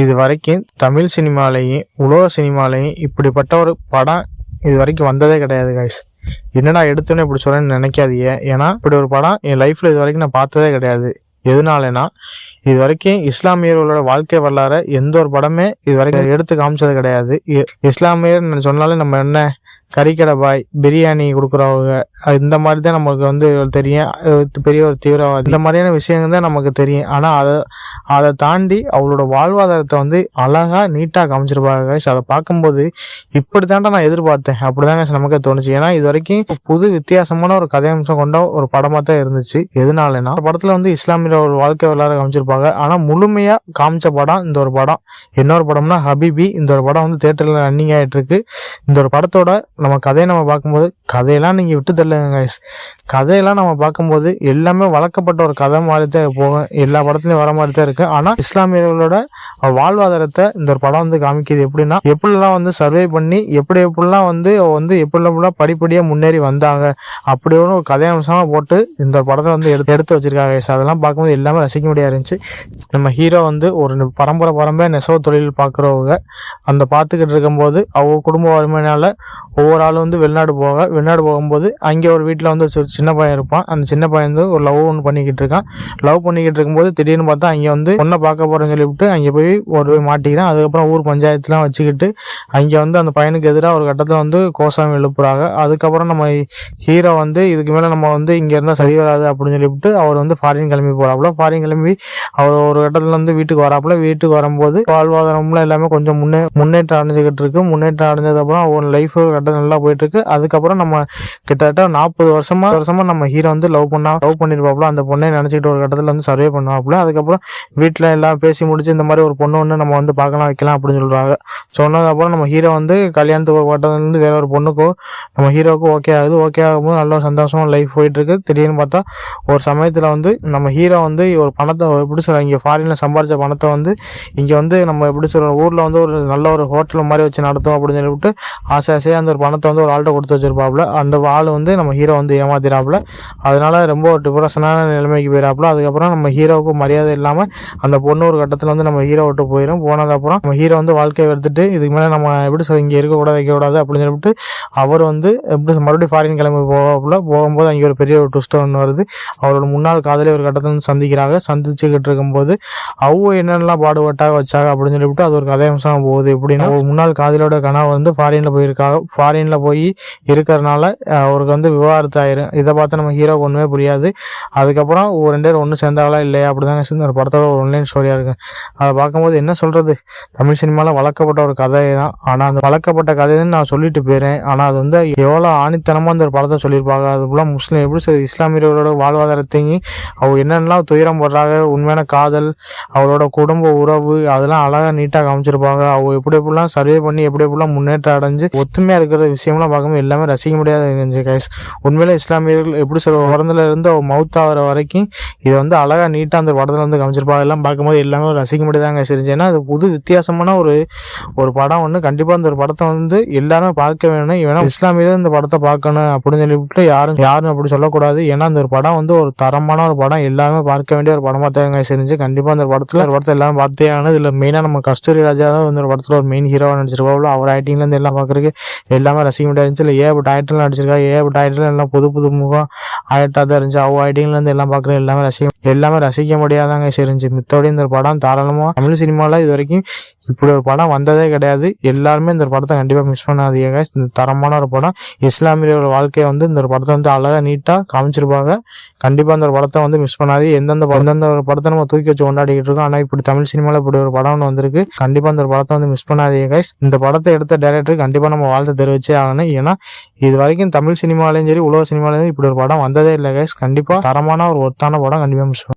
இது வரைக்கும் தமிழ் சினிமாலையும் உலக சினிமாலையும் இப்படிப்பட்ட ஒரு படம் இது வரைக்கும் வந்ததே கிடையாது கைஸ். என்னடா எடுத்தோன்னே இப்படி சொல்றேன்னு நினைக்காதீங்க. ஏன்னா இப்படி ஒரு படம் என் லைஃப்ல இது வரைக்கும் நான் பார்த்ததே கிடையாது. எதனாலனா இது வரைக்கும் இஸ்லாமியர்களோட வாழ்க்கை வரலாற எந்த ஒரு படமே இது வரைக்கும் எடுத்து காமிச்சது கிடையாது. இஸ்லாமியர் சொன்னாலே நம்ம என்ன கறிக்கடை பாய், பிரியாணி கொடுக்குறவங்க, இந்த மாதிரி தான் நமக்கு வந்து தெரியும். பெரிய ஒரு தீவிரவாதி, இந்த மாதிரியான விஷயங்கள் தான் நமக்கு தெரியும். ஆனால் அதை தாண்டி அவளோட வாழ்வாதாரத்தை வந்து அழகா நீட்டாக காமிச்சிருப்பாங்க. அதை பார்க்கும்போது இப்படி தாண்டா நான் எதிர்பார்த்தேன் அப்படிதாங்க நமக்கே தோணுச்சு. ஏன்னா இது வரைக்கும் புது வித்தியாசமான ஒரு கதையம்சம் கொண்ட ஒரு படமாக தான் இருந்துச்சு. எதனாலனா படத்துல வந்து இஸ்லாமிய ஒரு வாழ்க்கை வரலாறு காமிச்சிருப்பாங்க. ஆனால் முழுமையா காமிச்ச படம் இந்த ஒரு படம். இன்னொரு படம்னா ஹபீபி. இந்த ஒரு படம் வந்து தியேட்டர்ல ரன்னிங் ஆகிட்டு இருக்கு. இந்த ஒரு படத்தோட நம்ம கதையை நம்ம பார்க்கும்போது, கதையெல்லாம் நீங்க விட்டு தள்ளுங்க கைஸ். கதையெல்லாம் நம்ம பார்க்கும்போது எல்லாமே வளர்க்கப்பட்ட ஒரு கதை மாதிரி தான் போகும். எல்லா படத்துலயும் வர மாதிரி தான் இருக்கு. ஆனா இஸ்லாமியர்களோட வாழ்வாதாரத்தை இந்த ஒரு படம் வந்து காமிக்குது. எப்படின்னா எப்படிலாம் வந்து சர்வே பண்ணி எப்படிலாம் வந்து எப்படிலாம் படிப்படியா முன்னேறி வந்தாங்க அப்படி ஒரு கதையம்சமா போட்டு இந்த படத்தை வந்து எடுத்து வச்சிருக்காங்க கைஸ். அதெல்லாம் பார்க்கும்போது எல்லாமே ரசிக்க முடியாது இருந்துச்சு. நம்ம ஹீரோ வந்து ஒரு பரம்பரை நெசவு தொழில் பார்க்குறவங்க அந்த பார்த்துக்கிட்டு இருக்கும்போது அவங்க குடும்ப வறுமையினால ஒவ்வொரு ஆளும் வந்து வெளிநாடு போகும்போது அங்கே ஒரு வீட்டில் வந்து சின்ன பையன் இருப்பான். அந்த சின்ன பையன் வந்து ஒரு லவ் ஒன்று பண்ணிக்கிட்டு இருக்கான். லவ் பண்ணிக்கிட்டு இருக்கும்போது திடீர்னு பார்த்தா அங்கே வந்து பொண்ணை பார்க்க போகிறேன்னு சொல்லிவிட்டு அங்கே போய் மாட்டிக்கிறான். அதுக்கப்புறம் ஊர் பஞ்சாயத்துலாம் வச்சுக்கிட்டு அங்கே வந்து அந்த பையனுக்கு எதிராக ஒரு கட்டத்தில் வந்து கோஷம் எழுப்புறாங்க. அதுக்கப்புறம் நம்ம ஹீரோ வந்து இதுக்கு மேலே நம்ம வந்து இங்கே இருந்தால் சரி வராது அப்படின்னு சொல்லிவிட்டு அவர் வந்து ஃபாரின் கிளம்பி போகிறாப்புல. ஃபாரின் கிளம்பி அவர் ஒரு கட்டத்தில் வந்து வீட்டுக்கு வராப்புல. வீட்டுக்கு வரும்போது வாழ்வாதாரம்லாம் எல்லாமே கொஞ்சம் முன்னேற்றம் அடைஞ்சிக்கிட்டு இருக்கு. முன்னேற்றம் அடைஞ்சதுக்கப்புறம் அவர் லைஃப் நல்லா போயிட்டு இருக்கு. அதுக்கப்புறம் நம்ம கிட்டத்தட்ட 40 வருஷமா நம்ம ஹீரோ வந்து லவ் பண்ணிருப்பாப்புல. அந்த பொண்ணை நினைச்சிட்டு ஒரு கட்டத்துல வந்து சர்வே பண்ணுவாப்புல. அதுக்கப்புறம் வீட்டுல எல்லாம் பேசி முடிச்சு இந்த மாதிரி ஒரு பொண்ணு ஒண்ணு நம்ம வந்து பார்க்கலாம் வைக்கலாம் அப்படின்னு சொல்றாங்க. சொன்னதுக்கப்புறம் நம்ம ஹீரோ வந்து கல்யாணத்துக்கு ஒரு கட்டத்துல இருந்து வேற ஒரு பொண்ணுக்கோ நம்ம ஹீரோக்கு ஓகே ஆகுது. ஓகே ஆகும்போது நல்ல ஒரு சந்தோஷமா லைஃப் போயிட்டு இருக்கு. திடீர்னு பார்த்தா ஒரு சமயத்துல வந்து நம்ம ஹீரோ வந்து ஒரு பணத்தை எப்படி சொல்ற இங்க ஃபாரின்ல சம்பாதிச்ச பணத்தை வந்து இங்க வந்து நம்ம எப்படி சொல்ற ஊர்ல வந்து ஒரு நல்ல ஒரு ஹோட்டல் மாதிரி வச்சு நடத்தும் அப்படின்னு சொல்லிவிட்டு ஆசையா அந்த ஒரு பணத்தை வந்து ஒரு ஆள்கிட்ட கொடுத்து வச்சிருப்பாப்புல. அந்த ஆள் வந்து நம்ம ஹீரோ வந்து ஏமாத்திராப்புல. அதனால ரொம்ப ஒரு டிப்ரெஷனான நிலைமைக்கு போயிடாப்புல. அதுக்கப்புறம் நம்ம ஹீரோவுக்கு மரியாதை இல்லாம அந்த பொண்ணு ஒரு கட்டத்துல வந்து நம்ம ஹீரோ விட்டு போயிடும். போனதுக்கப்புறம் நம்ம ஹீரோ வந்து வாழ்க்கையை எடுத்துட்டு இதுக்கு மேலே நம்ம எப்படி சொல்ல இங்கே இருக்கக்கூடாது வைக்கக்கூடாது அப்படின்னு சொல்லிட்டு அவர் வந்து எப்படி மறுபடியும் ஃபாரின் கிளம்பி போகும்போது அங்கே ஒரு பெரிய ஒரு ட்விஸ்ட் ஒன்று வருது. அவரோட முன்னாள் காதலி ஒரு கட்டத்தில் வந்து சந்திச்சுக்கிட்டு இருக்கும்போது அவங்க என்னென்னலாம் பாடுபட்டாக வச்சாங்க அப்படின்னு சொல்லிவிட்டு அது ஒரு கதையம்சம் போகுது. எப்படின்னா முன்னாள் காதலியோட கனவு வந்து ஃபாரின்ல போயிருக்காங்க. ஃபாரின்ல போய் இருக்கிறதுனால அவருக்கு வந்து விவாகரத்து ஆயிரும். இதை பார்த்து நம்ம ஹீரோ ஒண்ணுமே புரியாது. அதுக்கப்புறம் ரெண்டு பேரும் ஒன்று சேர்ந்தாங்களா இல்லையா அப்படிதாங்க ஒரு படத்தோட ஒரு ஒன்லைன் ஸ்டோரியா இருக்கு. அதை பார்க்கும்போது என்ன சொல்றது, தமிழ் சினிமால வளர்க்கப்பட்ட ஒரு கதை தான். ஆனா அந்த வளர்க்கப்பட்ட கதைன்னு நான் சொல்லிட்டு போயிறேன். ஆனா அது வந்து எவ்வளவு ஆணித்தனமா அந்த ஒரு படத்தை சொல்லியிருப்பாங்க. அதுக்குள்ள முஸ்லீம் எப்படி சொல்லி இஸ்லாமியர்களோட வாழ்வாதாரத்தையும் அவங்க என்னென்னலாம் துயரம் போடுறாங்க, உண்மையான காதல், அவரோட குடும்ப உறவு, அதெல்லாம் அழகா நீட்டா காமிச்சிருப்பாங்க. அவங்க எப்படிலாம் சர்வே பண்ணி எப்படிலாம் முன்னேற்றம் அடைஞ்சு ஒத்துமையா இருக்கிற விஷயம்லாம் பார்க்கும்போது எல்லாமே ரசிக்க முடியாத இருந்துச்சு கைஸ். உண்மையில இஸ்லாமியர்கள் எப்படி சொல்ற பிறந்தல இருந்து மவுத் ஆகிற வரைக்கும் இதை வந்து அழகா நீட்டா அந்த படத்துல வந்து காமிச்சிருப்பாங்க. எல்லாம் பார்க்கும்போது எல்லாமே ரசிக்க முடியாதாங்க இருந்துச்சு. ஏன்னா அது புது வித்தியாசமான ஒரு படம் ஒன்று. கண்டிப்பா அந்த ஒரு படத்தை வந்து எல்லாருமே பார்க்க வேணும். ஏன்னா இஸ்லாமியர்கள் இந்த படத்தை பார்க்கணும் அப்படின்னு சொல்லிவிட்டு யாரும் அப்படி சொல்லக்கூடாது. ஏன்னா அந்த ஒரு படம் வந்து ஒரு தரமான ஒரு படம், எல்லாருமே பார்க்க வேண்டிய ஒரு படமா தாங்க இருந்துச்சு. கண்டிப்பா அந்த படத்தை எல்லாரும் பார்த்தே ஆனது. இதுல மெயினா நம்ம கஸ்தூரி ராஜா தான் வந்து ஒரு படத்துல ஒரு மெயின் ஹீரோவா நடிச்சிருப்பாங்க. அவர் ஆக்டிங்ல இருந்து எல்லாம் பார்க்கறதுக்கு எல்லாமே ரசிக்க முடியாது. ஏகப்பட்ட ஆயிட்டெல்லாம் நடிச்சிருக்காங்க. ஏகப்பட்ட ஆயிட்டெல்லாம் எல்லாம் புது முகம் ஆயிட்டா தான் இருந்துச்சு. அவங்க ஆயிட்டிங்ல இருந்து எல்லாம் பார்க்குற எல்லாமே ரசிக்க முடியாதாங்க இருந்துச்சு. மித்தோட இந்த படம் தாராளமா தமிழ் சினிமால இது வரைக்கும் இப்படி ஒரு படம் வந்ததே கிடையாது. எல்லாருமே இந்த படத்தை கண்டிப்பா மிஸ் பண்ணாதீங்க. இந்த தரமான ஒரு படம். இஸ்லாமியர்களோட வாழ்க்கையை வந்து இந்த படத்தை வந்து அழகா நீட்டா காமிச்சிருப்பாங்க. கண்டிப்பா இந்த படத்தை வந்து மிஸ் பண்ணாது. எந்தெந்த ஒரு படத்தை நம்ம தூக்கி வச்சு கொண்டாடிக்கிட்டு இருக்கோம். ஆனா இப்படி தமிழ் சினிமால இப்படி ஒரு படம் வந்திருக்கு. கண்டிப்பா இந்த படத்தை வந்து மிஸ் பண்ணாதீங்க. இந்த படத்தை எடுத்த டைரக்டர் கண்டிப்பா நம்ம வாழ்த்து தெரிவிச்சே ஆகணும். ஏன்னா இது வரைக்கும் தமிழ் சினிமாலையும் சரி உலக சினிமாலையும் இப்படி ஒரு படம் வந்ததே இல்லை கைஸ். கண்டிப்பா தரமான ஒரு ஒத்தான படம். கண்டிப்பா மிஸ்